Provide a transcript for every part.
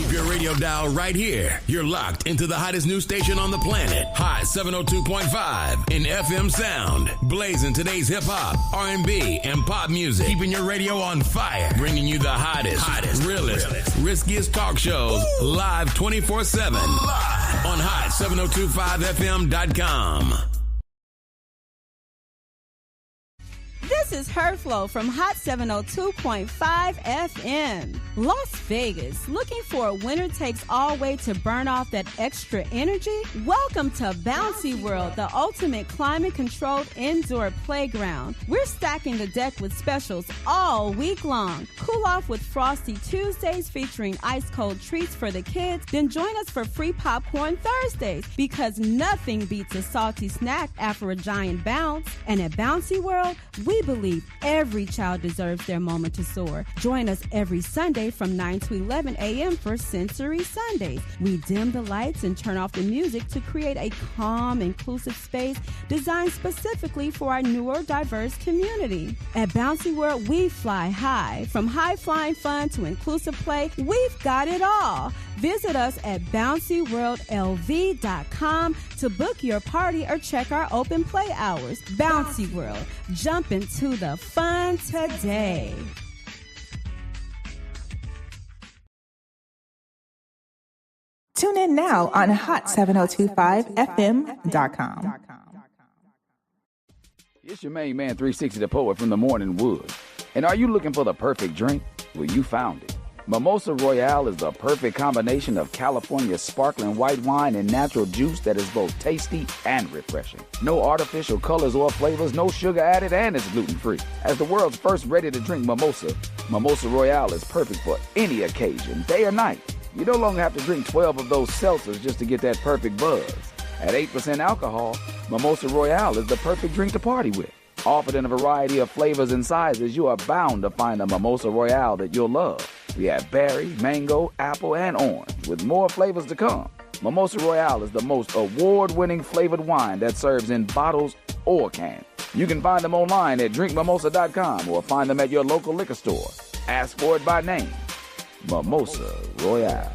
Keep your radio dial right here. You're locked into the hottest news station on the planet. Hot 702.5 in FM sound. Blazing today's hip hop, R&B, and pop music. Keeping your radio on fire. Bringing you the hottest, realest, riskiest talk shows live 24/7 on hot7025fm.com. This is Her Flow from Hot 702.5 FM. Las Vegas, looking for a winner-takes-all way to burn off that extra energy? Welcome to Bouncy World, the ultimate climate-controlled indoor playground. We're stacking the deck with specials all week long. Cool off with Frosty Tuesdays featuring ice-cold treats for the kids. Then join us for free popcorn Thursdays, because nothing beats a salty snack after a giant bounce. And at Bouncy World, we believe every child deserves their moment to soar. Join us every Sunday from 9 to 11 a.m. for Sensory Sundays. We dim the lights and turn off the music to create a calm, inclusive space designed specifically for our newer, diverse community. At Bouncy World, we fly high. From high-flying fun to inclusive play, we've got it all. Visit us at bouncyworldlv.com to book your party or check our open play hours. Bouncy World, jump into the fun today. Tune in now on hot7025fm.com. It's your main man, 360 the Poet from the Morning Wood. And are you looking for the perfect drink? Well, you found it. Mimosa Royale is the perfect combination of California sparkling white wine and natural juice that is both tasty and refreshing. No artificial colors or flavors, no sugar added, and it's gluten-free. As the world's first ready-to-drink mimosa, Mimosa Royale is perfect for any occasion, day or night. You no longer have to drink 12 of those seltzers just to get that perfect buzz. At 8% alcohol, Mimosa Royale is the perfect drink to party with. Offered in a variety of flavors and sizes, you are bound to find a Mimosa Royale that you'll love. We have berry, mango, apple, and orange, with more flavors to come. Mimosa Royale is the most award-winning flavored wine that serves in bottles or cans. You can find them online at drinkmimosa.com or find them at your local liquor store. Ask for it by name. Mimosa Royale.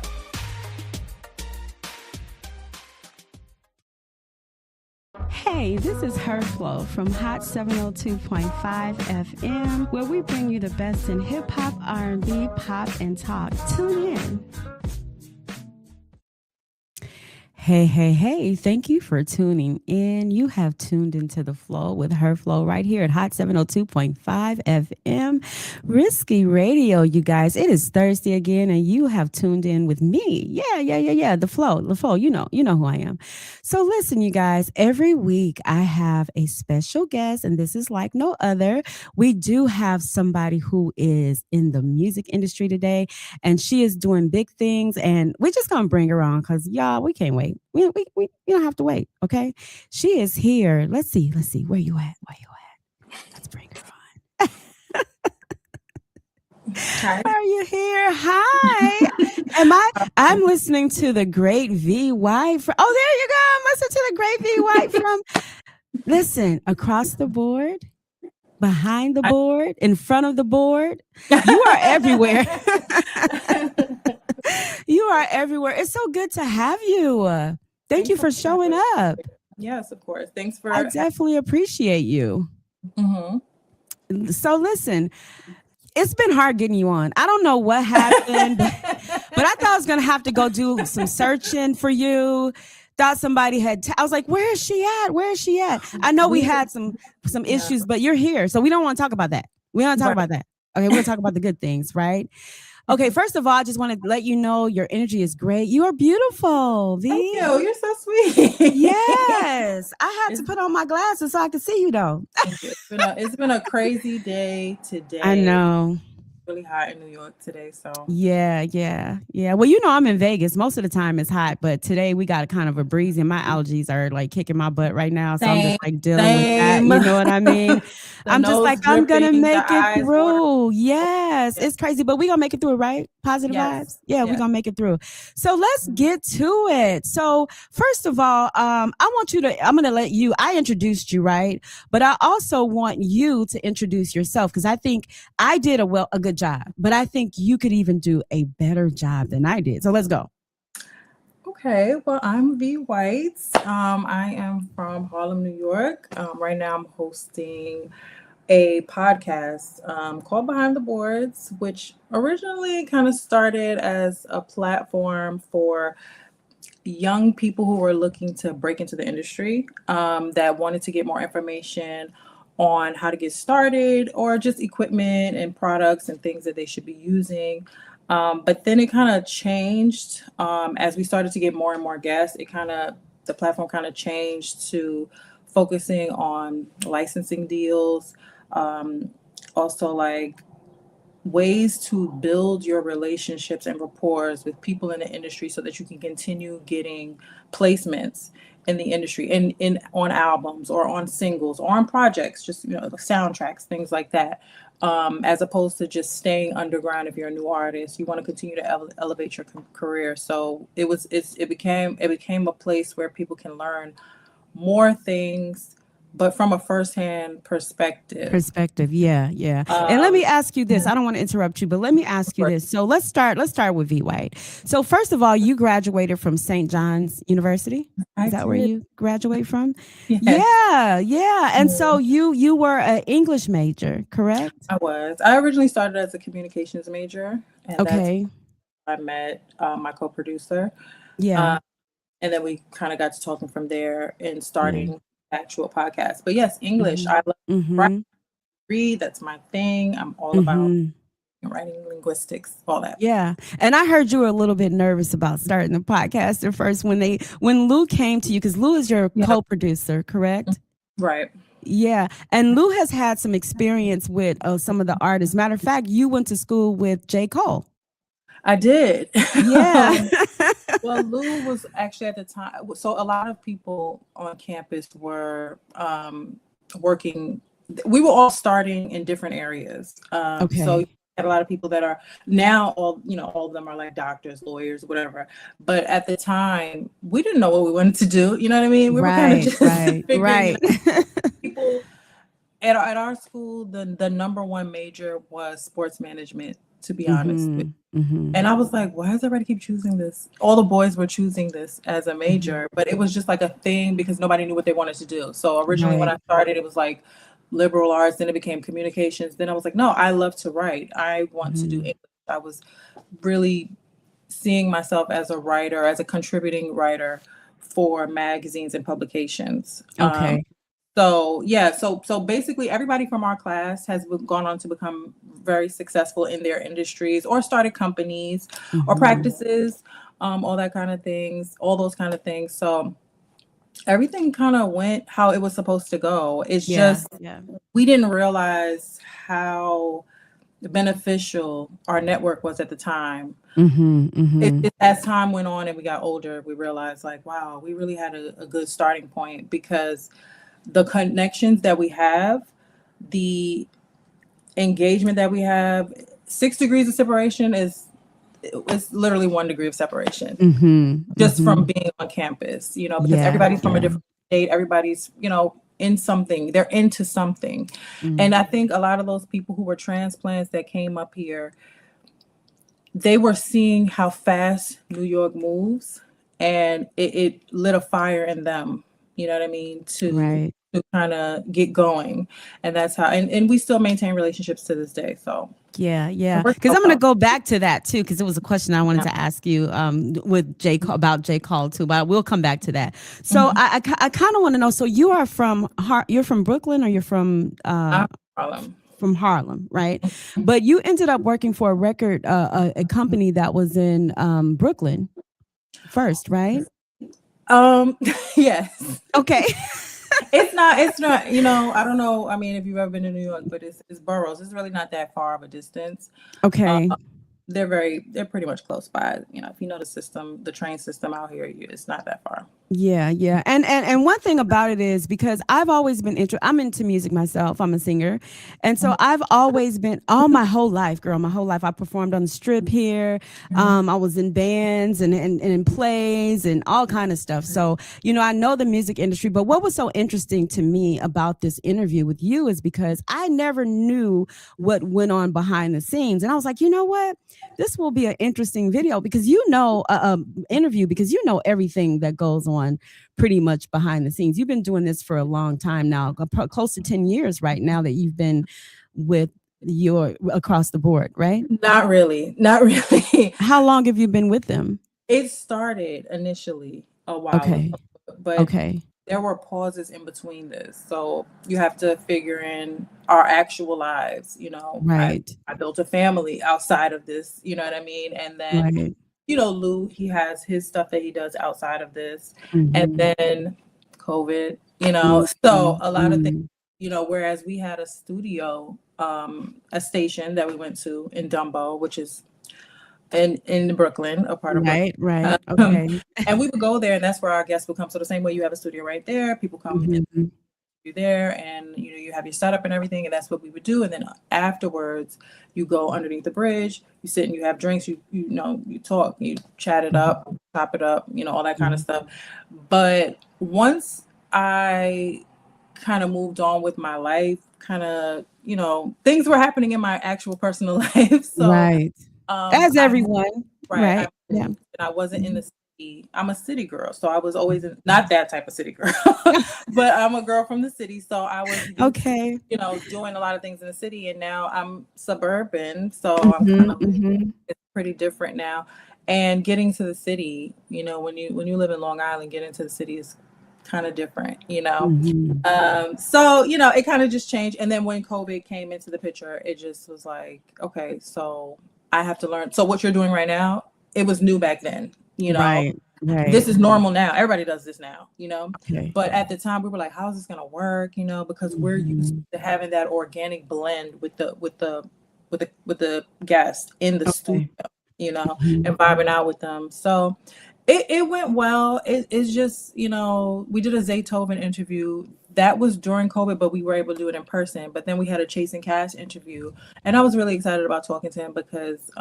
Hey, this is Her Flow from Hot 702.5 FM, where we bring you the best in hip-hop, R&B, pop, and talk. Tune in. Hey, thank you for tuning in. You have tuned into The Flow with Her Flow right here at Hot 702.5 FM. Risky Radio, you guys. It is Thursday again, and you have tuned in with me. Yeah. The Flow, you know who I am. So listen, you guys, every week I have a special guest, and this is like no other. We do have somebody who is in the music industry today, and she is doing big things, and we're just going to bring her on because, y'all, we can't wait. We don't have to wait, okay? She is here. Let's see. Where you at? Let's bring her on. Hi. Are you here? Hi. I'm listening to the Great V White from, oh, there you go. I'm listening to the Great V White from, listen, across the board, behind the board, in front of the board. You are everywhere. You are everywhere. It's so good to have you. Thank you for showing up. Yes, of course. Thanks for. I definitely appreciate you. Mm-hmm. So listen, it's been hard getting you on. I don't know what happened, but I thought I was going to have to go do some searching for you. Thought somebody had, I was like, where is she at? I know we had some issues, but you're here. So we don't want to talk about that. We don't talk about that. Okay, we're going to talk about the good things, right? Okay, first of all, I just want to let you know your energy is great. You are beautiful, V. Thank you. You're so sweet. Yes. I had to put on my glasses so I could see you, though. It's been a crazy day today. I know. Really hot in New York today, so. Yeah. Well, you know, I'm in Vegas. Most of the time it's hot, but today we got kind of a breeze and my allergies are like kicking my butt right now. So I'm just like dealing with that. You know what I mean? I'm just like, I'm going to make it through. Yes, it's crazy, but we going to make it through it, right? Positive Yes. vibes? Yeah, we're Yes. going to make it through. So let's get to it. So first of all, I'm going to let you, I introduced you, right? But I also want you to introduce yourself because I think I did a good job, but I think you could even do a better job than I did. So let's go. Okay, well, I'm V. White. I am from Harlem, New York. Right now, I'm hosting a podcast called Behind the Boards, which originally kind of started as a platform for young people who were looking to break into the industry, that wanted to get more information on how to get started or just equipment and products and things that they should be using. But then it kind of changed as we started to get more and more guests. The platform kind of changed to focusing on licensing deals, also like ways to build your relationships and rapport with people in the industry so that you can continue getting placements in the industry and in on albums or on singles or on projects, just the soundtracks, things like that. As opposed to just staying underground. If you're a new artist, you want to continue to elevate your career. So it became a place where people can learn more things, but from a firsthand perspective. Yeah. And let me ask you this. I don't want to interrupt you, but let me ask you this. So let's start with V. White. So first of all, you graduated from St. John's University. Is that where you graduate from? Yes. Yeah. And so you were an English major, correct? I was. I originally started as a communications major. And okay. I met my co-producer. Yeah. And then we kind of got to talking from there and starting actual podcast. But yes, English. I love read. That's my thing. I'm all about writing, linguistics, all that. Yeah. And I heard you were a little bit nervous about starting the podcast at first when Lou came to you, because Lou is your co-producer, correct? Right. Yeah. And Lou has had some experience with some of the artists. Matter of fact, you went to school with J. Cole. I did. Yeah. Well, Lou was actually at the time. So a lot of people on campus were working. We were all starting in different areas. Okay. So you had a lot of people that are now all of them are like doctors, lawyers, whatever. But at the time, we didn't know what we wanted to do. You know what I mean? We were kind of just right. People at our school, the number one major was sports management, to be honest. And I was like, why does everybody keep choosing this? All the boys were choosing this as a major, but it was just like a thing because nobody knew what they wanted to do. So originally when I started, it was like liberal arts, then it became communications. Then I was like, no, I love to write. I want to do English. I was really seeing myself as a writer, as a contributing writer for magazines and publications. Okay. So basically everybody from our class has gone on to become very successful in their industries or started companies or practices, all that kind of things, all those kind of things. So everything kind of went how it was supposed to go. It's just we didn't realize how beneficial our network was at the time. As time went on and we got older, we realized like, wow, we really had a good starting point because the connections that we have, the engagement that we have, 6 degrees of separation it's literally 1 degree of separation just from being on campus, because everybody's from a different state, everybody's, in something, they're into something. And I think a lot of those people who were transplants that came up here, they were seeing how fast New York moves and it lit a fire in them. You know what I mean? To kind of get going. And that's how, and we still maintain relationships to this day. So yeah. Because I'm going to go back to that too, because it was a question I wanted to ask you with about J. Cole too, but we'll come back to that. So I kind of want to know, so you are you're from Brooklyn or you're from Harlem? From Harlem, right? But you ended up working for a company that was in Brooklyn first, right? Yes. Okay. It's not, I don't know. I mean, if you've ever been to New York, but it's boroughs. It's really not that far of a distance. Okay. They're pretty much close by. If you know the system, the train system out here, it's not that far. Yeah. And one thing about it is because I've always been I'm into music myself. I'm a singer. And so I've always been all my whole life, girl, my whole life. I performed on the strip here. I was in bands and in plays and all kind of stuff. So, I know the music industry, but what was so interesting to me about this interview with you is because I never knew what went on behind the scenes. And I was like, you know what? This will be an interesting video because interview because everything that goes on pretty much behind the scenes. You've been doing this for a long time now, close to 10 years right now that you've been with your Across the Board, right? Not really. How long have you been with them? It started initially a while ago, but there were pauses in between this. So you have to figure in our actual lives, Right. I built a family outside of this, you know what I mean? And then, Right. Lou, he has his stuff that he does outside of this. And then COVID, so a lot of things, whereas we had a studio, a station that we went to in Dumbo, which is in Brooklyn, a part of Brooklyn. Right. Okay. And we would go there, and that's where our guests would come. So the same way you have a studio right there, people come in there, and you have your setup and everything, and that's what we would do. And then afterwards, you go underneath the bridge, you sit and you have drinks, you talk, you chat it up, top it up, all that kind of stuff. But once I kind of moved on with my life, kind of, things were happening in my actual personal life. So right. As everyone. Right. And I wasn't in the city. I'm a city girl. So I was always not that type of city girl, but I'm a girl from the city. So I was, doing a lot of things in the city, and now I'm suburban. So I'm kind of it's pretty different now. And getting to the city, when you live in Long Island, getting to the city is kind of different, so it kind of just changed. And then when COVID came into the picture, it just was like, okay, so I have to learn. So what you're doing right now, it was new back then, Right. This is normal now. Everybody does this now, but at the time we were like, how is this going to work? Because we're used to having that organic blend with the guest in the studio, and vibing out with them. So it went well. It's just, we did a Zaytoven interview that was during COVID, but we were able to do it in person. But then we had a Chasing Cash interview, and I was really excited about talking to him because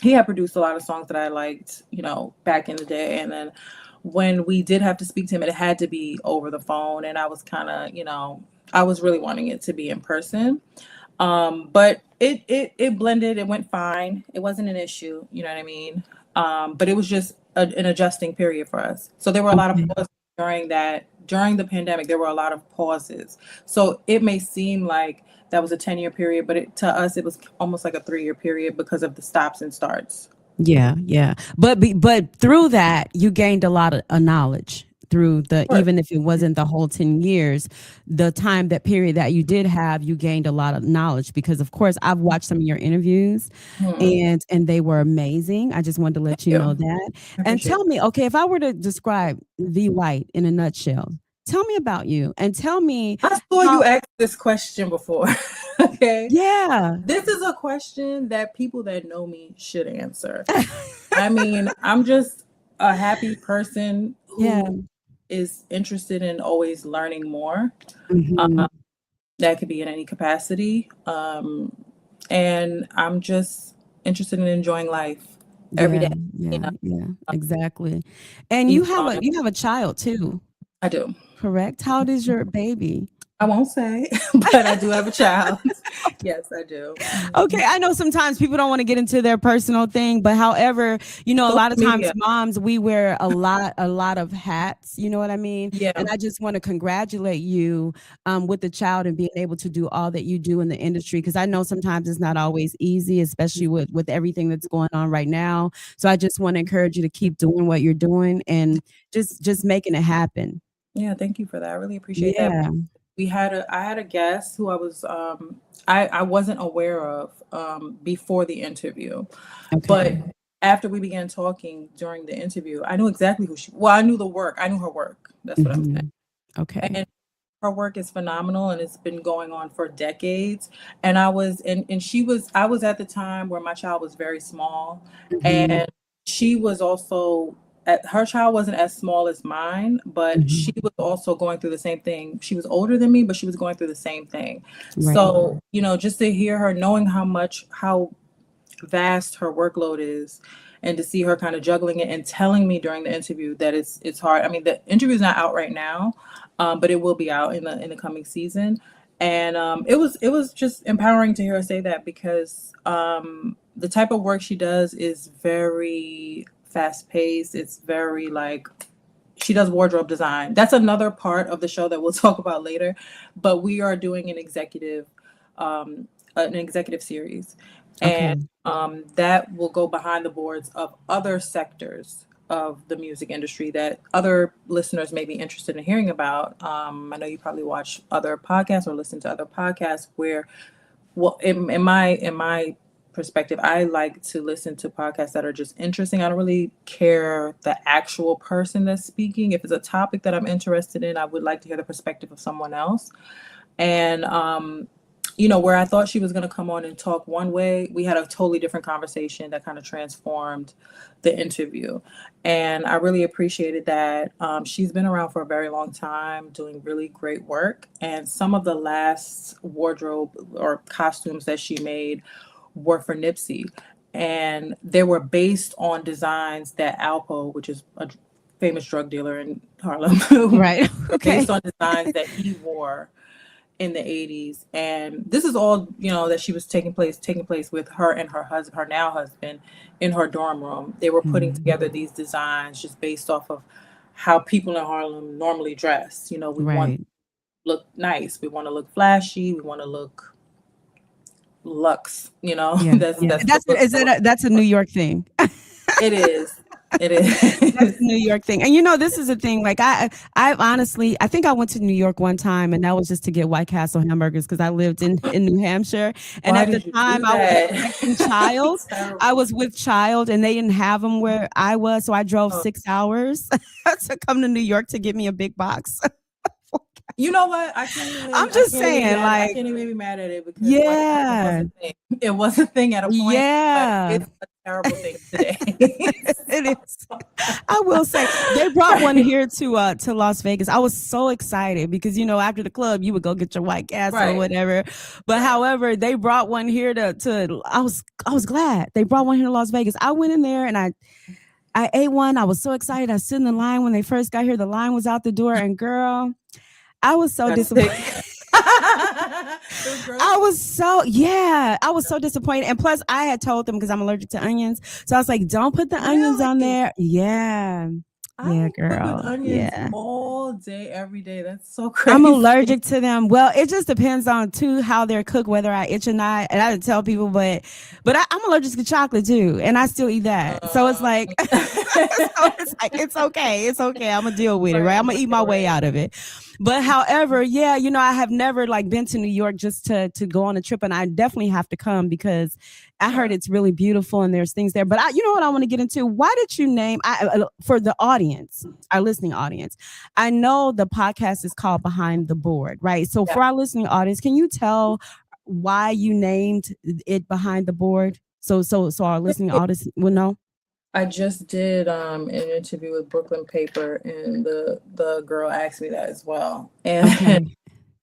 he had produced a lot of songs that I liked, back in the day. And then when we did have to speak to him, it had to be over the phone. And I was kind of, I was really wanting it to be in person. But it blended. It went fine. It wasn't an issue. You know what I mean? But it was just an adjusting period for us. So there were a lot of pauses during the pandemic. There were a lot of pauses. So it may seem like that was a 10-year period, but to us, it was almost like a 3-year period because of the stops and starts. Yeah. But through that, you gained a lot of knowledge through even if it wasn't the whole 10 years, the period that you did have, you gained a lot of knowledge because, of course, I've watched some of your interviews and they were amazing. I just wanted to let you know that. And tell me, okay, if I were to describe V. White in a nutshell, tell me about you and tell me. I saw you ask this question before. Okay. Yeah. This is a question that people that know me should answer. I mean, I'm just a happy person who is interested in always learning more. That could be in any capacity. And I'm just interested in enjoying life every day. Yeah, exactly. And you have a child too. I do. Correct. How old is your baby? I won't say, but I do have a child. Yes, I do. Okay. I know sometimes people don't want to get into their personal thing, but however, a lot of times moms, we wear a lot of hats, you know what I mean? Yeah. And I just want to congratulate you with the child and being able to do all that you do in the industry. Cause I know sometimes it's not always easy, especially with everything that's going on right now. So I just want to encourage you to keep doing what you're doing and just making it happen. Yeah. Thank you for that. I really appreciate that. I had a guest who I was I wasn't aware of before the interview, but after we began talking during the interview, I knew exactly who I knew her work. That's what I'm saying. Okay. And her work is phenomenal, and it's been going on for decades. And I was at the time where my child was very small, and she was also her child wasn't as small as mine, but she was also going through the same thing. She was older than me, but she was going through the same thing. Right. So, just to hear her, knowing how vast her workload is, and to see her kind of juggling it and telling me during the interview that it's hard. I mean, the interview is not out right now, but it will be out in the coming season. And it was just empowering to hear her say that, because the type of work she does is very fast paced. It's very like, she does wardrobe design. That's another part of the show that we'll talk about later. But we are doing an executive series. Okay. And that will go behind the boards of other sectors of the music industry that other listeners may be interested in hearing about. I know you probably watch other podcasts or listen to other podcasts where, well, in my perspective, I like to listen to podcasts that are just interesting. I don't really care the actual person that's speaking. If it's a topic that I'm interested in, I would like to hear the perspective of someone else. And where I thought she was going to come on and talk one way, we had a totally different conversation that kind of transformed the interview. And I really appreciated that. She's been around for a very long time, doing really great work. And some of the last wardrobe or costumes that she made were for Nipsey. And they were based on designs that Alpo, which is a famous drug dealer in Harlem, Right. Okay. based on designs that he wore in the 80s. And this is all, that she was taking place with her and her husband, her now husband, in her dorm room. They were putting together these designs just based off of how people in Harlem normally dress. We want to look nice. We want to look flashy. We want to look luxe, Yeah. That's That's a New York thing. It is. That's a New York thing. And this is a thing. Like I honestly, I think I went to New York one time, and that was just to get White Castle hamburgers because I lived in New Hampshire. And Why at the did you time do I that? was with child. I was with child, and they didn't have them where I was, so I drove 6 hours to come to New York to get me a big box. You know what? I can't even. I'm just saying, I like, can't even be mad at it because yeah, it was a thing at a point. Yeah, but it's a terrible thing today. It is. I will say they brought one here to Las Vegas. I was so excited because after the club you would go get your White Castle or whatever. But however, they brought one here to. I was glad they brought one here to Las Vegas. I went in there and I ate one. I was so excited. I stood in the line when they first got here. The line was out the door, and girl, I was so disappointed. I was so disappointed. And plus I had told them because I'm allergic to onions. So I was like, don't put the onions on there. Yeah. Yeah, girl. Onions all day, every day. That's so crazy. I'm allergic to them. Well, it just depends on how they're cooked, whether I itch or not. And I didn't tell people, but I'm allergic to chocolate too, and I still eat that. So it's like, it's okay. It's okay. I'm gonna deal with it, right? I'm gonna eat my way out of it. But however, yeah, I have never been to New York just to go on a trip, and I definitely have to come because I heard it's really beautiful and there's things there. But you know what I want to get into? Why did you name for the audience, our listening audience? I know the podcast is called Behind the Board, right? So for our listening audience, can you tell why you named it Behind the Board? So our listening audience will know. I just did an interview with Brooklyn Paper, and the girl asked me that as well. And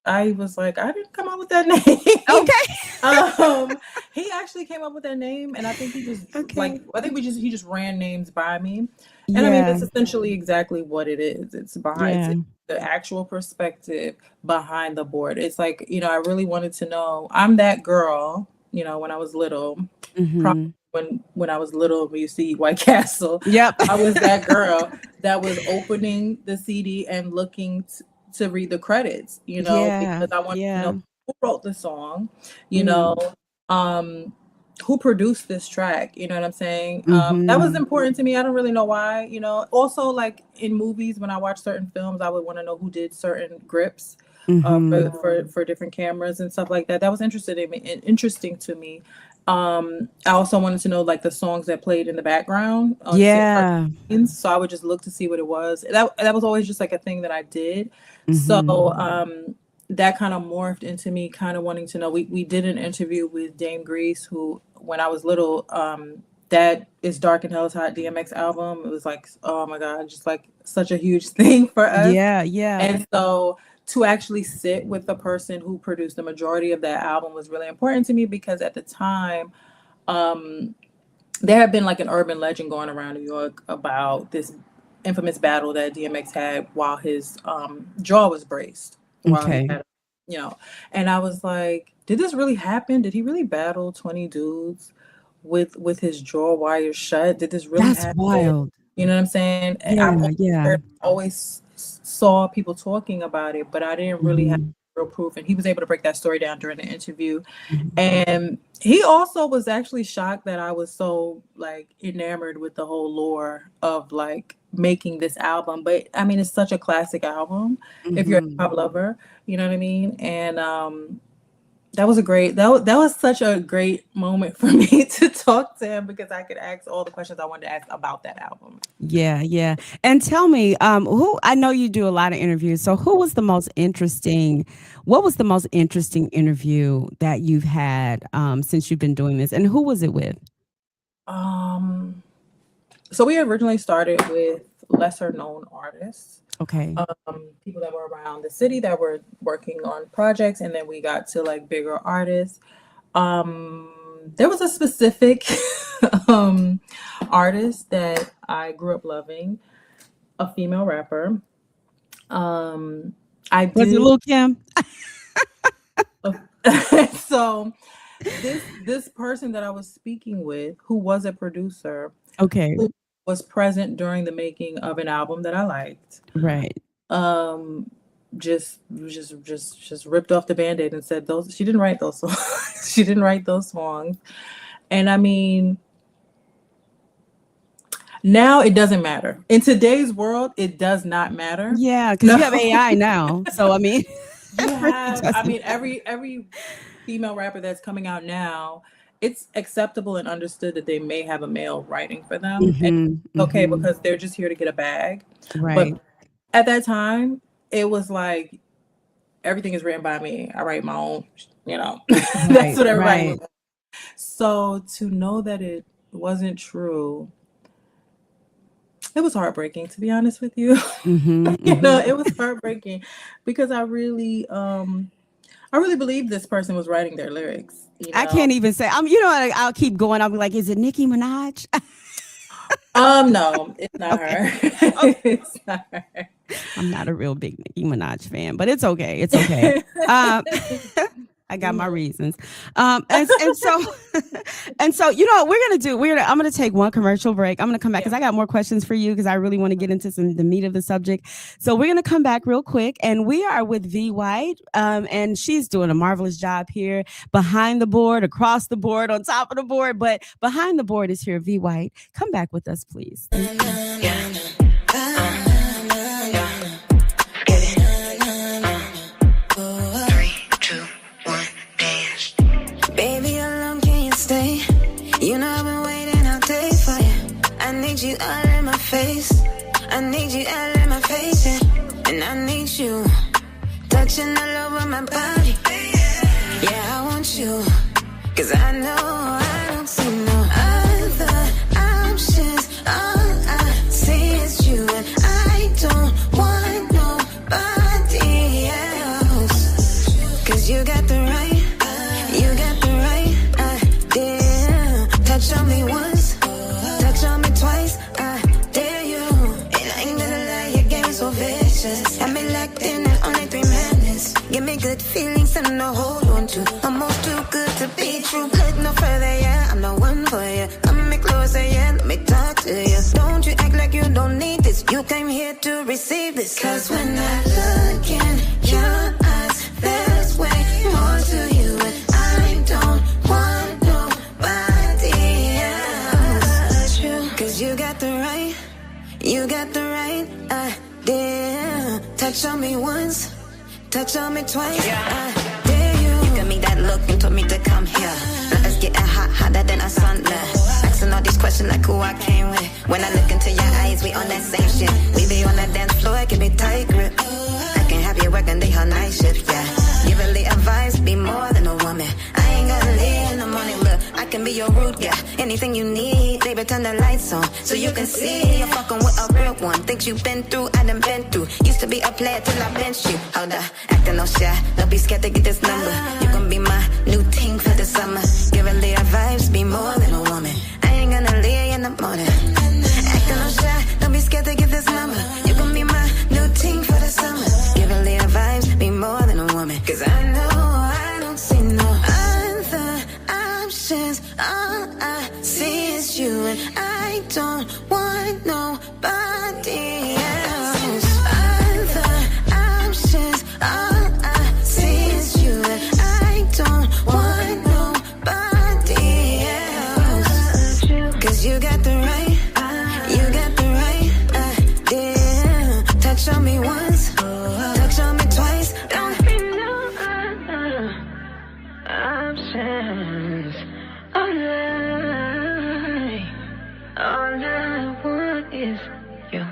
I was like, I didn't come up with that name. Okay. He actually came up with that name, and I think he just he just ran names by me. And I mean, that's essentially exactly what it is. It's behind the actual perspective behind the board. It's like, I really wanted to know, I'm that girl, when I was little, probably when I was little, we used to eat White Castle. Yep. I was that girl that was opening the CD and looking to read the credits, because I wanted to know who wrote the song, who produced this track, you know what I'm saying? That was important to me. I don't really know why, also like in movies, when I watch certain films, I would want to know who did certain grips for different cameras and stuff like that. That was interesting to me. I also wanted to know like the songs that played in the background. So I would just look to see what it was. That was always just like a thing that I did. So that kind of morphed into me kind of wanting to know. We did an interview with Dame Grease, who when I was little, that is Dark and Hell is Hot DMX album. It was like, oh my God, just like such a huge thing for us. Yeah, yeah. And so to actually sit with the person who produced the majority of that album was really important to me, because at the time, there had been like an urban legend going around New York about this infamous battle that DMX had while his jaw was braced. Okay. And I was like, did this really happen? Did he really battle 20 dudes with his jaw wired shut? Did this really happen? That's wild. You know what I'm saying? I always saw people talking about it, but I didn't really have real proof. And he was able to break that story down during the interview. And he also was actually shocked that I was so like enamored with the whole lore of like making this album. But I mean, it's such a classic album if you're a pop lover, you know what I mean? And that was such a great moment for me to talk to him, because I could ask all the questions I wanted to ask about that album. Yeah, yeah. And tell me, who, I know you do a lot of interviews, so what was the most interesting interview that you've had since you've been doing this, and who was it with? So we originally started with lesser known artists. Okay. People that were around the city that were working on projects, and then we got to like bigger artists. There was a specific artist that I grew up loving, a female rapper. Was it Lil' Kim? So this person that I was speaking with, who was a producer, okay, who was present during the making of an album that I liked. Right. Just ripped off the Band-Aid and said she didn't write those songs. She didn't write those songs. And I mean, now it doesn't matter. In today's world, it does not matter. Yeah, because you have AI now. So I mean, every female rapper that's coming out now, it's acceptable and understood that they may have a male writing for them. And okay, because they're just here to get a bag. Right. But at that time, it was like, everything is written by me. I write my own, that's what everybody was. So to know that it wasn't true, it was heartbreaking, to be honest with you. It was heartbreaking, because I really believe this person was writing their lyrics. I can't even say. I'll keep going. I'll be like, is it Nicki Minaj? No, it's not her. It's not her. I'm not a real big Nicki Minaj fan, but it's okay. It's okay. I got my reasons. And so, I'm going to take one commercial break. I'm going to come back because I got more questions for you, because I really want to get into the meat of the subject. So we're going to come back real quick, and we are with V White, and she's doing a marvelous job here behind the board, across the board, on top of the board, but behind the board is here V White. Come back with us, please. You know I've been waiting all day for you. I need you all in my face. I need you all in my face, yeah. And I need you touching all over my body. Yeah, I want you, 'cause I know I don't see no other options. All I see is you, and I don't want nobody else. 'Cause you got the right idea. Touch on me once, touch on me twice, I dare you. And I ain't gonna lie, your game is so vicious. Got me locked in at only 3 minutes. Give me good feelings and no hold on to. Almost too good to be true. Look no further, yeah, I'm the one for you. Come me closer, yeah, let me talk to you. Don't you act like you don't need this. You came here to receive this. 'Cause when I look in your eyes, there's way more to you, and I don't want nobody else. 'Cause you got the right idea. Touch on me once, touch on me twice, I dare you. You got me that look and told me to come here. Now let's get hot, hotter than a sunless. Asking all these questions like who I came with. When I look into your eyes, we on that same shit. We be on the dance floor, give me tight grip. I can have you working the whole night shift, yeah. Give a little advice, be more than a woman. I ain't gonna leave in the morning, look, I can be your root, yeah. In anything you need. Baby, turn the lights on so you can see. You're fucking with a real one. Things you've been through, I done been through. Used to be a player till I benched you. Hold up, acting all shy. Don't be scared to get this number. You gon' be my new team for the summer. Give a Leah vibes, be more than a woman. I ain't gonna leave in the morning. Acting all shy, don't be scared to get this number. You gon' be my new team for the summer. Give a Leah vibes, be more than a woman. Cause I know I don't see no other options. All I see is you, and I don't want nobody else. Other options, all I see is you, and I don't want nobody else. Cause you got the right idea. Touch on me once, touch on me twice. Don't be no other options. All I want is you.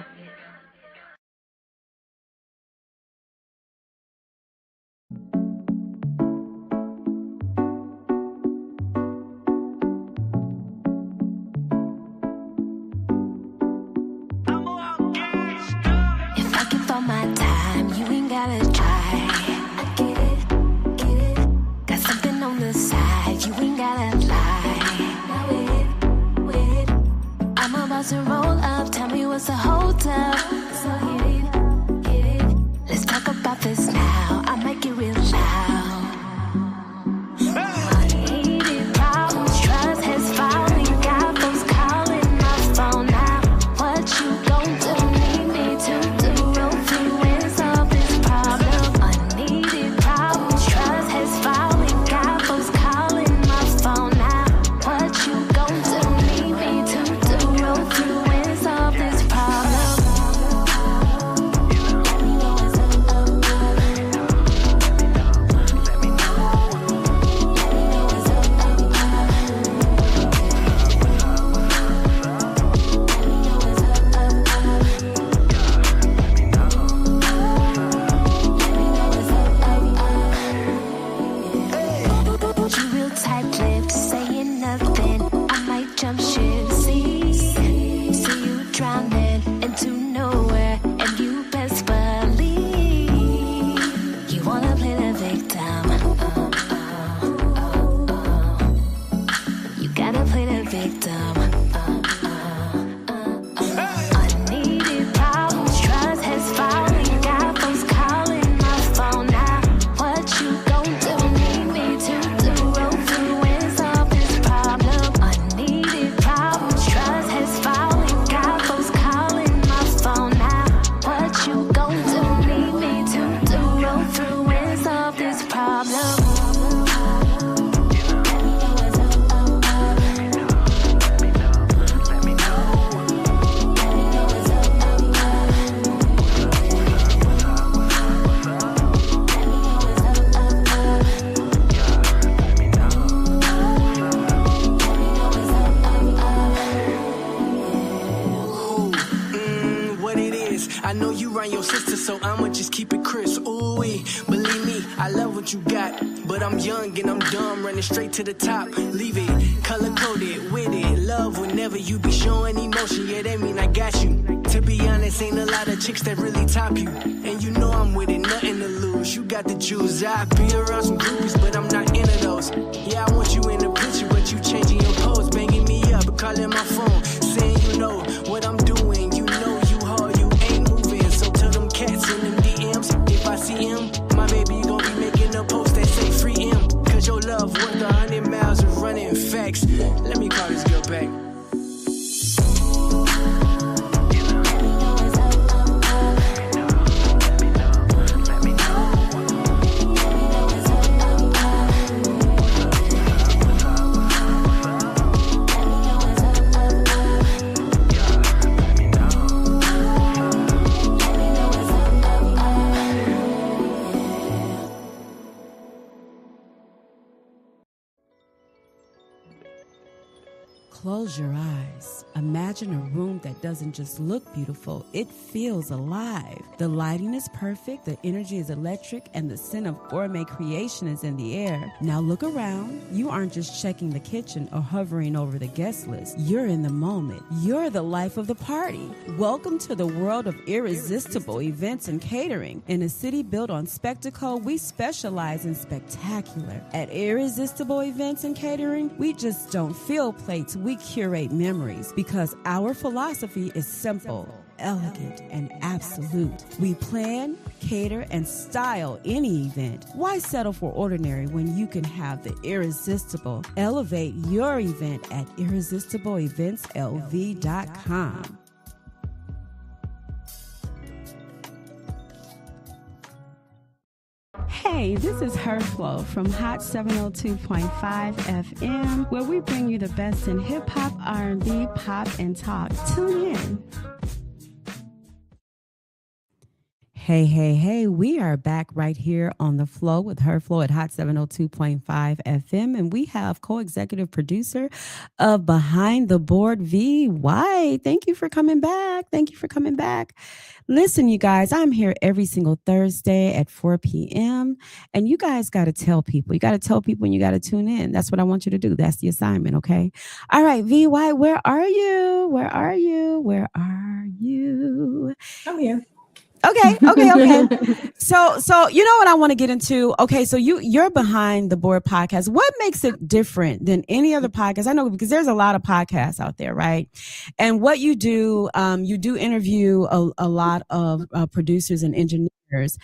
If I give all my time, you ain't gotta try. I get it. Got something on the side, you ain't gotta lie. Now wait. I'm about to roll up, tell me what's the hold up. So get it. Let's talk about this now, I make it real loud. Unneeded problems, trust has fallen. Got folks calling my phone now. What you gon' do? Need me to do? Roll through and solve this problem. Unneeded problems, trust has fallen. Got folks calling my phone now. What you gon' do? Need me to do? Roll through and solve this problem. Let me know what's up. Let me know what's up. You real tight lips, saying nothing. I might jump ship. See you drowning into nowhere, and you best believe you wanna play the victim. You gotta play the victim. Unneeded problems, trust has fallen. Got folks calling my phone now. What you gon' do? Need me to do? Roll through and solve this problem. Unneeded problems, trust has fallen. Got folks calling my phone now. What you gon' do? Need me to do? Roll through and solve this problem. What it is, I know you run your sister, so I'ma just keep it crisp. Ooh, believe me, I love what you got, but I'm young and I'm dumb, running straight to the top. Leave it color coded with it. Love whenever you be showing emotion, yeah, that mean I got you. To be honest, ain't a lot of chicks that really top you, and you know I'm with it, nothing to lose. You got the juice. I be around some groupies, but I'm not into those. Yeah, I want you in the picture, but you changing your pose, banging me up, calling my phone, saying you know what I'm doing. You know you hard, you ain't moving. So tell them cats in them DMs, if I see him, my baby gon' be making a post that say free him. Cause your love worth 100 miles of running facts. Let me call this girl back. Close your eyes. Imagine a room that doesn't just look beautiful, it feels alive. The lighting is perfect, the energy is electric, and the scent of gourmet creation is in the air. Now look around. You aren't just checking the kitchen or hovering over the guest list. You're in the moment. You're the life of the party. Welcome to the world of irresistible events and catering. In a city built on spectacle, we specialize in spectacular. At Irresistible Events and Catering, we just don't fill plates, we curate memories because our philosophy is simple, elegant, and absolute. We plan, cater, and style any event. Why settle for ordinary when you can have the irresistible? Elevate your event at irresistibleeventslv.com. Hey, this is Her Flow from Hot 702.5 FM, where we bring you the best in hip hop, R&B, pop, and talk. Tune in. Hey, we are back right here on the flow with Her Flow at Hot 702.5 FM, and we have co-executive producer of Behind the Board, V. White. Thank you for coming back. Listen, you guys, I'm here every single Thursday at 4 p.m., and you guys got to tell people. You got to tell people and you got to tune in. That's what I want you to do. That's the assignment, okay? All right, V. White, where are you? I'm here. Okay. So you know what I want to get into? Okay, so you're Behind the Board podcast. What makes it different than any other podcast? I know because there's a lot of podcasts out there, right? And what you do interview a lot of producers and engineers.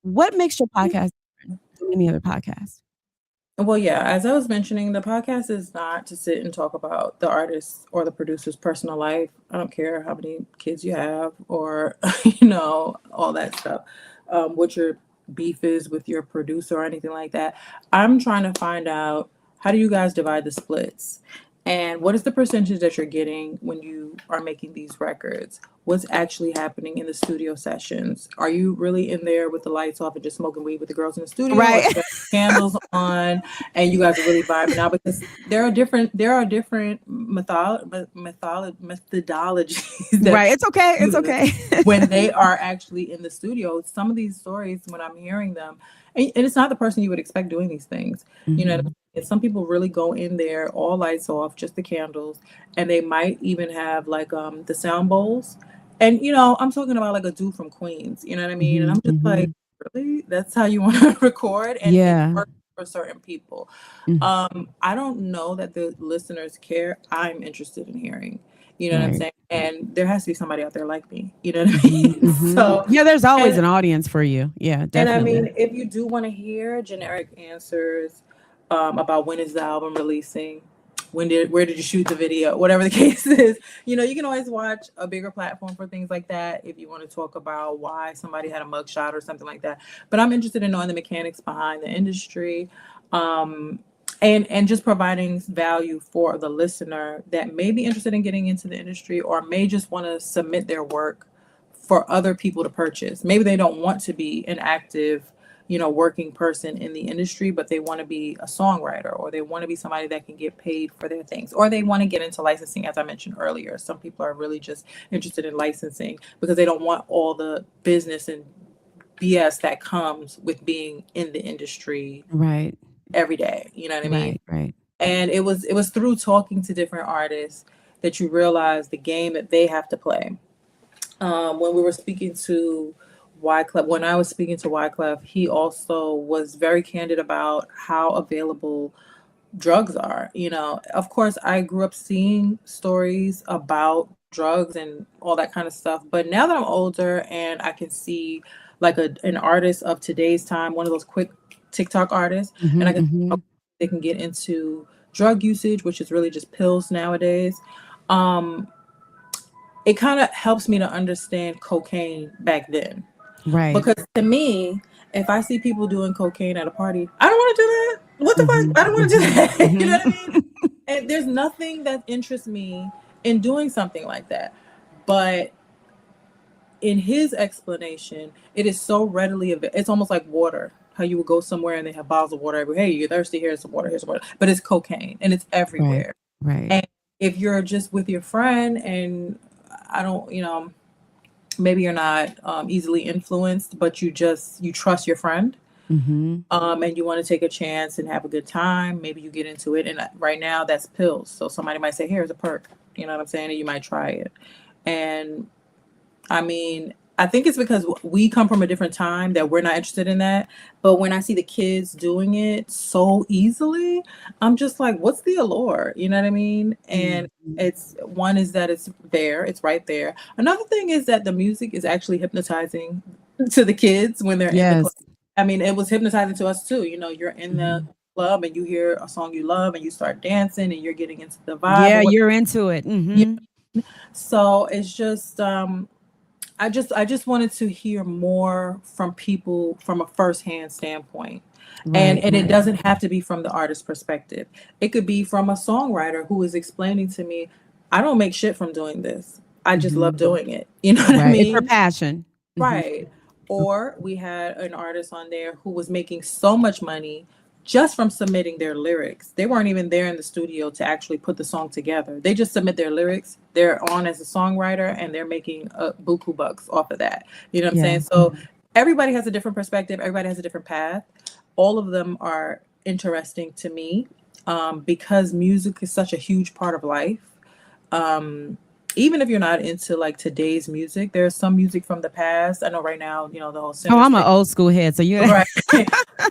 What makes your podcast different than any other podcast? Well, yeah, as I was mentioning, the podcast is not to sit and talk about the artist or the producer's personal life. I don't care how many kids you have or, all that stuff, what your beef is with your producer or anything like that. I'm trying to find out, how do you guys divide the splits? And what is the percentage that you're getting when you are making these records? What's actually happening in the studio sessions? Are you really in there with the lights off and just smoking weed with the girls in the studio? Right. Or you got candles on and you guys are really vibing out? Because there are different methodologies. That right. It's okay. When they are actually in the studio. Some of these stories, when I'm hearing them, and it's not the person you would expect doing these things. Mm-hmm. You know what I mean? And some people really go in there, all lights off, just the candles, and they might even have like the sound bowls. And I'm talking about like a dude from Queens, you know what I mean? And I'm just like, really? That's how you want to record? And it works for certain people. Mm-hmm. I don't know that the listeners care. I'm interested in hearing. You know what I'm saying? And there has to be somebody out there like me. You know what I mean? Mm-hmm. So yeah, there's always an audience for you. Yeah, definitely. And I mean, if you do want to hear generic answers about when is the album releasing, where did you shoot the video, whatever the case is, you can always watch a bigger platform for things like that if you want to talk about why somebody had a mugshot or something like that. But I'm interested in knowing the mechanics behind the industry. And just providing value for the listener that may be interested in getting into the industry or may just want to submit their work for other people to purchase. Maybe they don't want to be an active, working person in the industry, but they want to be a songwriter or they want to be somebody that can get paid for their things, or they want to get into licensing. As I mentioned earlier, some people are really just interested in licensing because they don't want all the business and BS that comes with being in the industry. Right. Every day, you know what I mean? Right. And it was through talking to different artists that you realize the game that they have to play. When we were speaking to Wyclef, when I was speaking to Wyclef, he also was very candid about how available drugs are. Of course, I grew up seeing stories about drugs and all that kind of stuff. But now that I'm older and I can see like an artist of today's time, one of those quick TikTok artists, and I can they can get into drug usage, which is really just pills nowadays. It kind of helps me to understand cocaine back then. Right. Because to me, if I see people doing cocaine at a party, I don't want to do that. What the fuck? I don't want to do that. You know what I mean? And there's nothing that interests me in doing something like that. But in his explanation, it is so readily available. It's almost like water. How you would go somewhere and they have bottles of water everywhere. Hey, you're thirsty, here's some water, here's some water. But it's cocaine and it's everywhere. Right. And if you're just with your friend and I don't, maybe you're not easily influenced, but you trust your friend, and you want to take a chance and have a good time. Maybe you get into it, and right now that's pills. So somebody might say, "Here's a perk," you know what I'm saying, and you might try it. And I mean, I think it's because we come from a different time that we're not interested in that. But when I see the kids doing it so easily, I'm just like, what's the allure? You know what I mean? And it's that it's there, it's right there. Another thing is that the music is actually hypnotizing to the kids when they're in the club. I mean, it was hypnotizing to us too. You're in the club and you hear a song you love and you start dancing and you're getting into the vibe. Yeah, you're into it. So it's just I just wanted to hear more from people from a firsthand standpoint. And it doesn't have to be from the artist's perspective. It could be from a songwriter who is explaining to me, I don't make shit from doing this. I just love doing it. You know what I mean? It's her passion. Right. Or we had an artist on there who was making so much money just from submitting their lyrics. They weren't even there in the studio to actually put the song together. They just submit their lyrics. They're on as a songwriter and they're making buku bucks off of that. You know what I'm saying? So everybody has a different perspective. Everybody has a different path. All of them are interesting to me because music is such a huge part of life. Even if you're not into like today's music, there's some music from the past. I know right now, the whole Sinners I'm thing. an old school head, so you're right.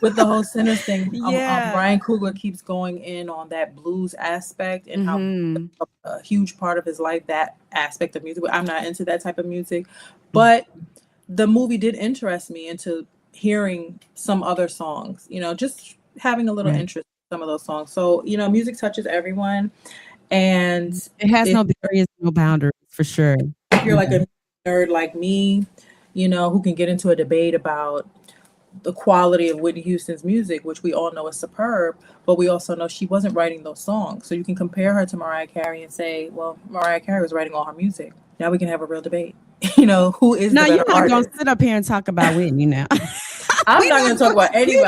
With the whole Sinners thing, Ryan Coogler keeps going in on that blues aspect and how a huge part of his life, that aspect of music. I'm not into that type of music, but the movie did interest me into hearing some other songs, just having a little interest in some of those songs. So, music touches everyone. And it has no barriers, no boundaries, for sure. If you're like a nerd like me, who can get into a debate about the quality of Whitney Houston's music, which we all know is superb, but we also know she wasn't writing those songs. So you can compare her to Mariah Carey and say, well, Mariah Carey was writing all her music. Now we can have a real debate. Who is now the better you're not artist? gonna sit up here and talk about Whitney now. I'm not going to talk about anybody. We're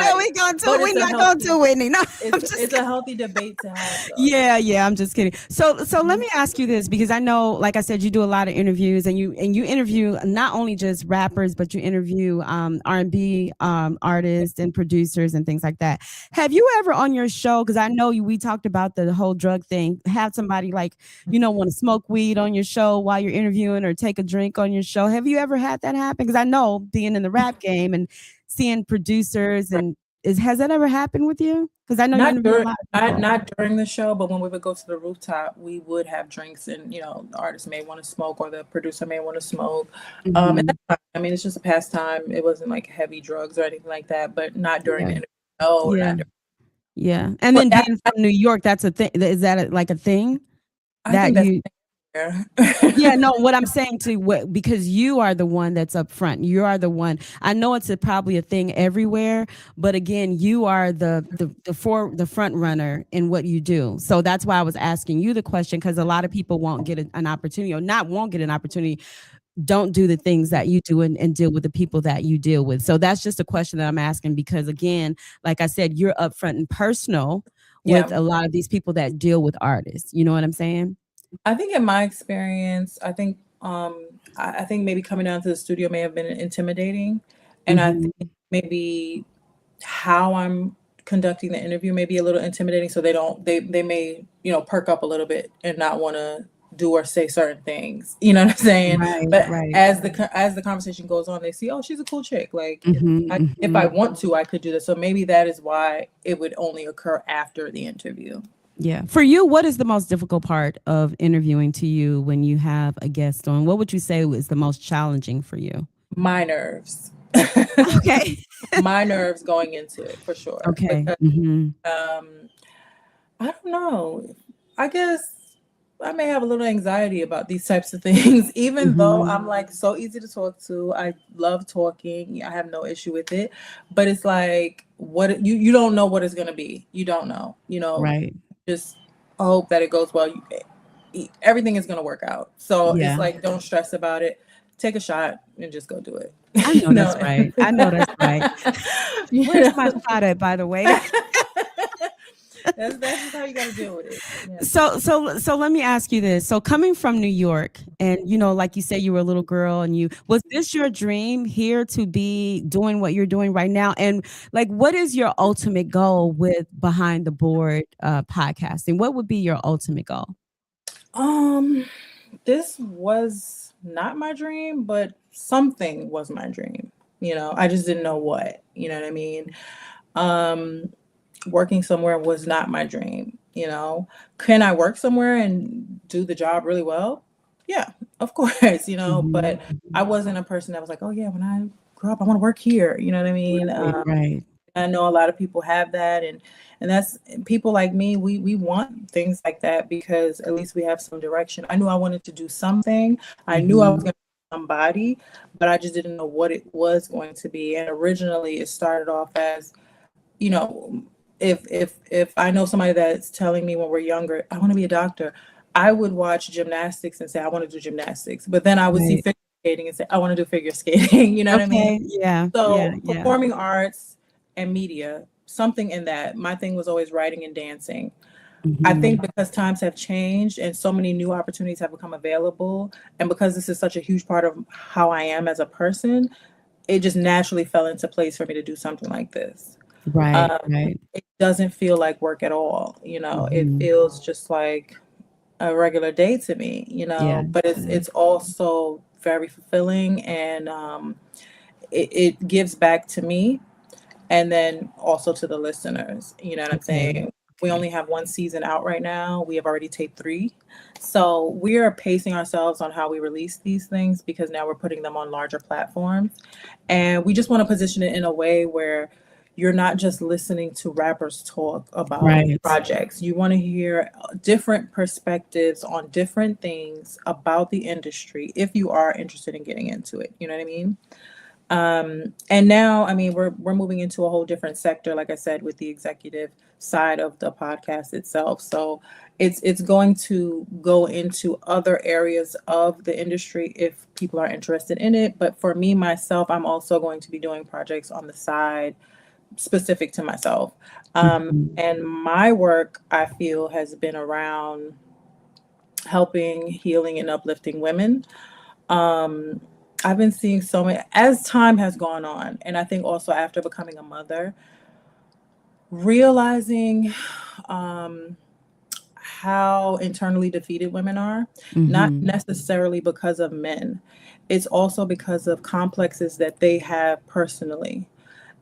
not going to Whitney. No, it's a healthy debate to have. Though. Yeah. I'm just kidding. So let me ask you this, because I know, like I said, you do a lot of interviews, and you interview not only just rappers, but you interview R&B artists and producers and things like that. Have you ever on your show? Because I know we talked about the whole drug thing. Have somebody like want to smoke weed on your show while you're interviewing, or take a drink on your show? Have you ever had that happen? Because I know, being in the rap game and seeing producers, and has that ever happened with you? Because I know not during the show, but when we would go to the rooftop, we would have drinks, and the artist may want to smoke or the producer may want to smoke. And that's, it's just a pastime. It wasn't like heavy drugs or anything like that, but not during the interview. No, not during. Yeah, and then being from New York, that's a thing. Is that like a thing? Yeah, no, what I'm saying because you are the one that's up front. You are the one. I know it's probably a thing everywhere, but again, you are the front runner in what you do. So that's why I was asking you the question, because a lot of people won't get an opportunity, or won't get an opportunity, don't do the things that you do and deal with the people that you deal with. So that's just a question that I'm asking, because again, like I said, you're upfront and personal with a lot of these people that deal with artists. You know what I'm saying? I think in my experience, I think maybe coming down to the studio may have been intimidating. And I think maybe how I'm conducting the interview may be a little intimidating. So they may, perk up a little bit and not want to do or say certain things. You know what I'm saying? But as the conversation goes on, they see, oh, she's a cool chick. Like if I want to, I could do this. So maybe that is why it would only occur after the interview. Yeah. For you, what is the most difficult part of interviewing to you when you have a guest on? What would you say is the most challenging for you? My nerves. Okay. My nerves going into it, for sure. Okay. Because, I don't know. I guess I may have a little anxiety about these types of things, even though I'm like so easy to talk to. I love talking. I have no issue with it. But it's like, what you don't know what it's going to be. You don't know, Right. Just hope that it goes well. Everything is going to work out. So it's like, don't stress about it. Take a shot and just go do it. I know that's right. Where's my shot at, by the way? That's just how you got to deal with it. Yeah. So let me ask you this. So coming from New York, and like you said, you were a little girl, and was this your dream here to be doing what you're doing right now? And like, what is your ultimate goal with Behind the Board podcasting? What would be your ultimate goal? This was not my dream, but something was my dream. I just didn't know what. You know what I mean? Working somewhere was not my dream. Can I work somewhere and do the job really well? Yeah, of course, but I wasn't a person that was like, oh yeah, when I grow up, I want to work here. You know what I mean? Right. I know a lot of people have that, and that's people like me. We want things like that because at least we have some direction. I knew I wanted to do something. I knew I was going to be somebody, but I just didn't know what it was going to be. And originally, it started off as, if I know somebody that's telling me when we're younger, I want to be a doctor, I would watch gymnastics and say, I want to do gymnastics. But then I would see figure skating and say, I want to do figure skating. You know what I mean? Yeah. So performing arts and media, something in that. My thing was always writing and dancing. I think because times have changed and so many new opportunities have become available, and because this is such a huge part of how I am as a person, it just naturally fell into place for me to do something like this. Right. It doesn't feel like work at all. It feels just like a regular day to me, but it's also very fulfilling, and it gives back to me and then also to the listeners. You know what I'm saying? We only have one season out right now. We have already taped 3. So we are pacing ourselves on how we release these things because now we're putting them on larger platforms. And we just want to position it in a way where you're not just listening to rappers talk about projects. You want to hear different perspectives on different things about the industry if you are interested in getting into it. You know what I mean? And now, I mean, we're moving into a whole different sector, like I said, with the executive side of the podcast itself. So it's going to go into other areas of the industry if people are interested in it. But for me, myself, I'm also going to be doing projects on the side specific to myself. And my work, I feel, has been around helping, healing, and uplifting women. I've been seeing so many, as time has gone on, and I think also after becoming a mother, realizing how internally defeated women are, not necessarily because of men. It's also because of complexes that they have personally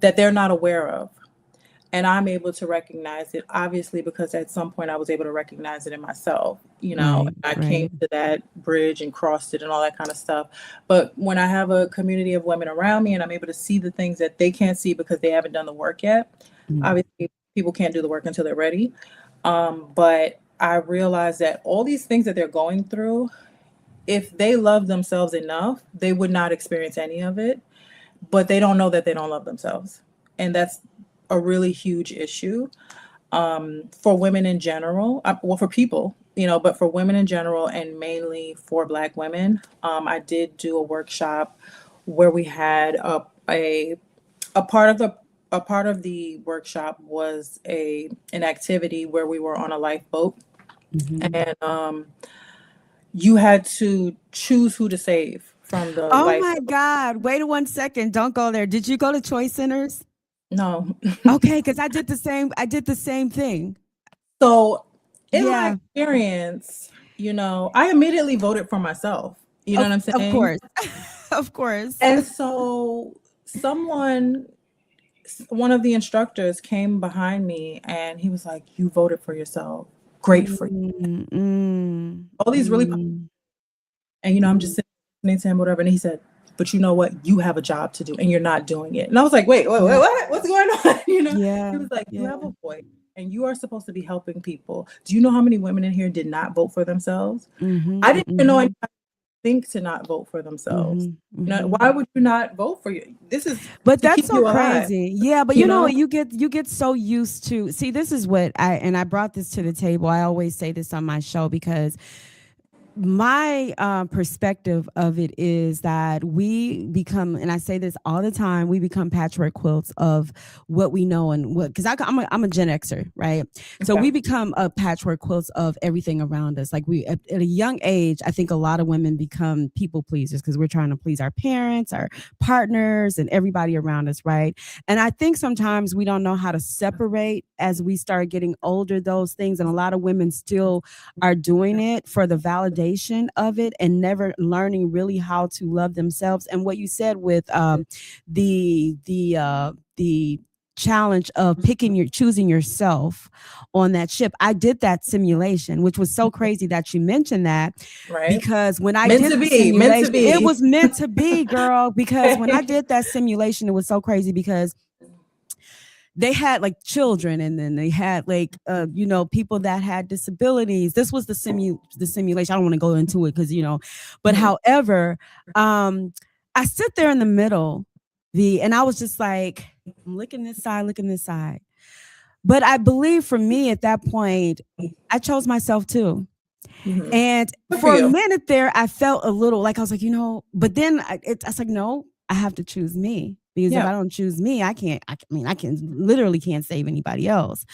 that they're not aware of. And I'm able to recognize it, obviously, because at some point I was able to recognize it in myself. I came to that bridge and crossed it and all that kind of stuff. But when I have a community of women around me and I'm able to see the things that they can't see because they haven't done the work yet, obviously people can't do the work until they're ready. But I realize that all these things that they're going through, if they love themselves enough, they would not experience any of it. But they don't know that they don't love themselves. And that's a really huge issue for women in general, for people, but for women in general and mainly for Black women. I did do a workshop where we had a part of the workshop was an activity where we were on a lifeboat, and you had to choose who to save from the lifeboat. My God. Wait 1 second. Don't go there. Did you go to Choice Centers? No. Okay, because I did the same thing. So in my experience, I immediately voted for myself. You know what I'm saying? Of course. Of course. And so one of the instructors came behind me and he was like, you voted for yourself. Great for you. All these really, and I'm just listening to him, whatever. And he said, but you know what? You have a job to do and you're not doing it. And I was like, wait, what? What's going on? He was like, you have a voice and you are supposed to be helping people. Do you know how many women in here did not vote for themselves? I didn't even know anybody think to not vote for themselves. Why would you not vote for you? But that's so crazy. Yeah, but you know what? You get so used to, see, this is what I brought this to the table. I always say this on my show because my perspective of it is that we become, and I say this all the time, we become patchwork quilts of what we know and what, because I'm a Gen Xer, right? So we become a patchwork quilts of everything around us. Like we, at a young age, I think a lot of women become people pleasers because we're trying to please our parents, our partners, and everybody around us, right? And I think sometimes we don't know how to separate as we start getting older, those things. And a lot of women still are doing it for the validation of it and never learning really how to love themselves. And what you said with the challenge of choosing yourself on that ship. I did that simulation, which was so crazy that you mentioned that, Right. because when I Meant did to the be, meant to simulation, be. it was meant to be, girl, because when I did that simulation, it was so crazy because they had like children, and then they had like people that had disabilities. This was the simulation. I don't want to go into it because but however, I sit there in the middle, and I was just like, I'm looking this side. But I believe for me at that point, I chose myself too. Mhm. And Good for for a you. minute there, I felt a little like, I was like, but then I was like, no, I have to choose me, because if Yeah. I don't choose me, I can literally can't save anybody else.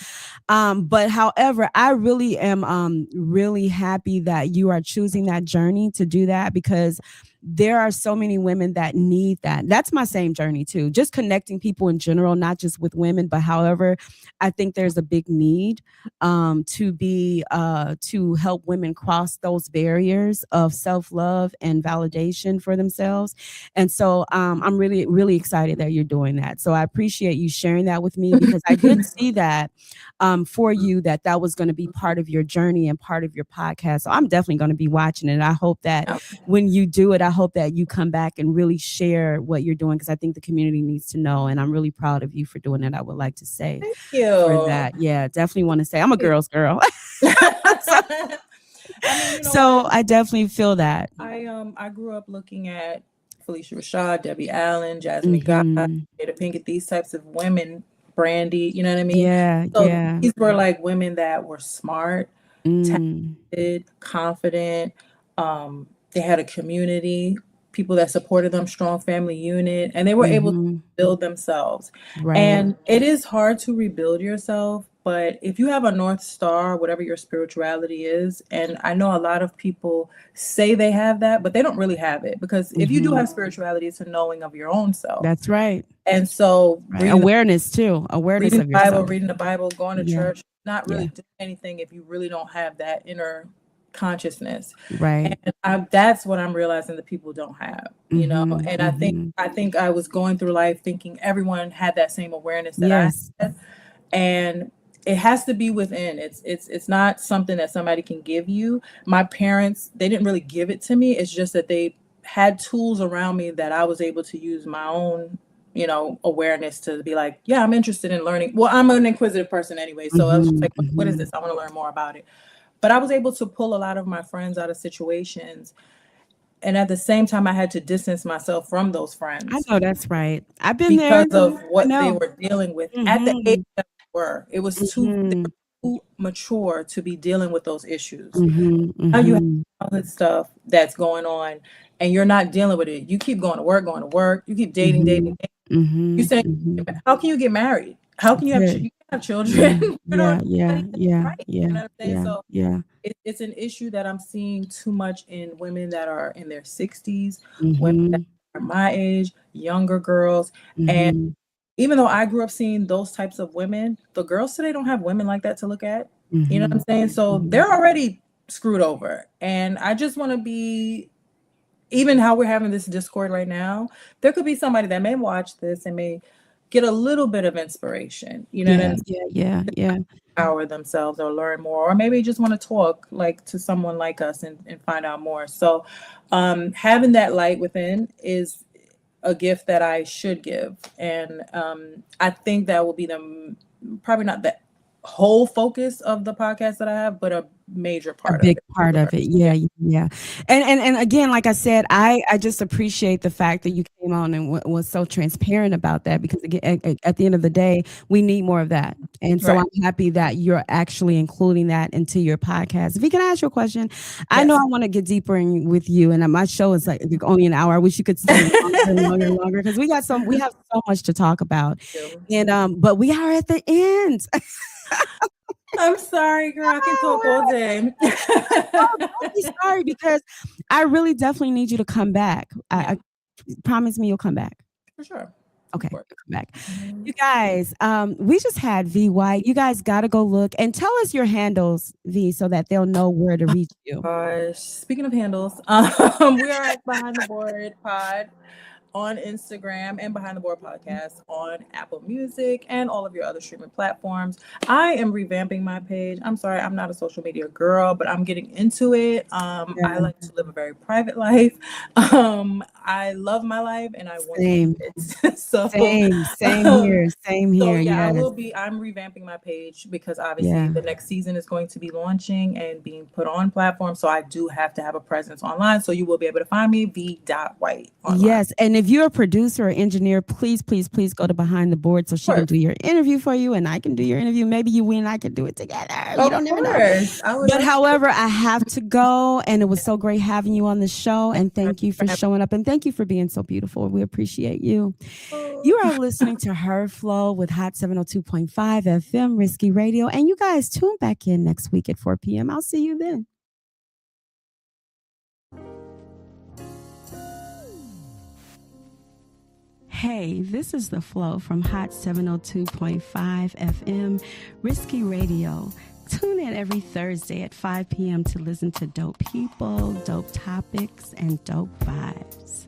But however, I really am really happy that you are choosing that journey to do that, because there are so many women that need that. That's my same journey too. Just connecting people in general, not just with women, but however, I think there's a big need to help women cross those barriers of self-love and validation for themselves. And so I'm really, really excited that you're doing that. So I appreciate you sharing that with me, because I did see that for you, that was going to be part of your journey and part of your podcast. So I'm definitely going to be watching it. I hope that when you do it, I hope that you come back and really share what you're doing, because I think the community needs to know. And I'm really proud of you for doing it. I would like to say Thank you. for that. Yeah, definitely want to say I'm a girl's girl. I mean, you know So what? I definitely feel that. I grew up looking at Felicia Rashad, Debbie Allen, Jasmine Guy, Mhm. Jada Pinkett, these types of women, Brandy, you know what I mean? Yeah, So yeah. these were like women that were smart, Mm, talented, confident. They had a community, people that supported them, strong family unit, and they were able to mhm. build themselves. Right. And it is hard to rebuild yourself, but if you have a North Star, whatever your spirituality is, and I know a lot of people say they have that, but they don't really have it, because if you do Mhm. have spirituality, it's a knowing of your own self. That's right. And so Right. Awareness too. Awareness of yourself. reading the Bible, going to Yeah. church, not really Yeah. doing anything if you really don't have that inner consciousness. Right. And that's what I'm realizing that people don't have, Mhm, and mhm. I think I was going through life thinking everyone had that same awareness that Yes. I had, and it has to be within. It's not something that somebody can give you. My parents, they didn't really give it to me. It's just that they had tools around me that I was able to use my own, awareness to be like, yeah, I'm interested in learning. Well, I'm an inquisitive person anyway, so I was just Mhm, like, what is mhm. this? I want to learn more about it. But I was able to pull a lot of my friends out of situations, and at the same time, I had to distance myself from those I friends know that's right. I've been there. because of I what they know. were dealing with at the age Mhm, that they were. They were mhm, too mature to be dealing with those issues. mhm, Now you have mhm. childhood stuff that's going on, and you're not dealing with it. You keep going to work. You keep dating. Mhm, You mhm, say, mhm. how can you get married? How can you That's you it. can't have Yeah, children? yeah, yeah, Nobody's yeah, right. yeah, You know what I'm saying? yeah, So yeah. it's an issue that I'm seeing too much in women that are in their 60s, women that Mhm, are my age, younger girls. And mhm, even though I grew up seeing those types of women, the girls today don't have women like that to look at. You know what I'm mhm, saying? So mhm. they're already screwed over. And I just want to be, even how we're having this discord right now, there could be somebody that may watch this and may get a little bit of inspiration. You know what Yeah, I'm saying? yeah, yeah, yeah. Empower themselves or learn more, or maybe just want to talk like to someone like us and find out more. So having that light within is a gift that I should give. And I think that will be probably not the whole focus of the podcast that I have, but major part. A big part of it. Yeah. And again, like I said, I just appreciate the fact that you came on and was so transparent about that, because again, at the end of the day, we need more of that. And so I'm happy that you're actually including that into your podcast. If you can ask your question, I know I want to get deeper in with you, and my show is like only an hour. I wish you could stay longer because we have so much to talk about. And but we are at the end. I'm sorry, girl. I can talk all day. Don't be sorry, because I really definitely need you to come back. I promise me you'll come back. For sure. Okay, come back. You guys, we just had V White. You guys got to go look and tell us your handles, V, so that they'll know where to reach you. Gosh, speaking of handles, we are at Behind the Board Pod on Instagram, and Behind the Board Podcast on Apple Music and all of your other streaming platforms. I am revamping my page. I'm sorry, I'm not a social media girl, but I'm getting into it. I like to live a very private life. I love my life, and I want it. So same here. So yeah, I'm revamping my page because obviously the next season is going to be launching and being put on platforms. So I do have to have a presence online. So you will be able to find me v.white online. Yes, and if you're a producer or engineer, please go to Behind the Board so she can do your interview for you, and I can do your interview. Maybe you and I can do it together. You don't never know. But however, I have to go, and it was so great having you on the show, and thank you for showing up, and thank you for being so beautiful. We appreciate you. You are listening to Her Flow with Hot 702.5 FM Risky Radio, and you guys tune back in next week at 4 p.m. I'll see you then. Hey, this is The Flow from Hot 702.5 FM Risky Radio. Tune in every Thursday at 5 p.m. to listen to dope people, dope topics, and dope vibes.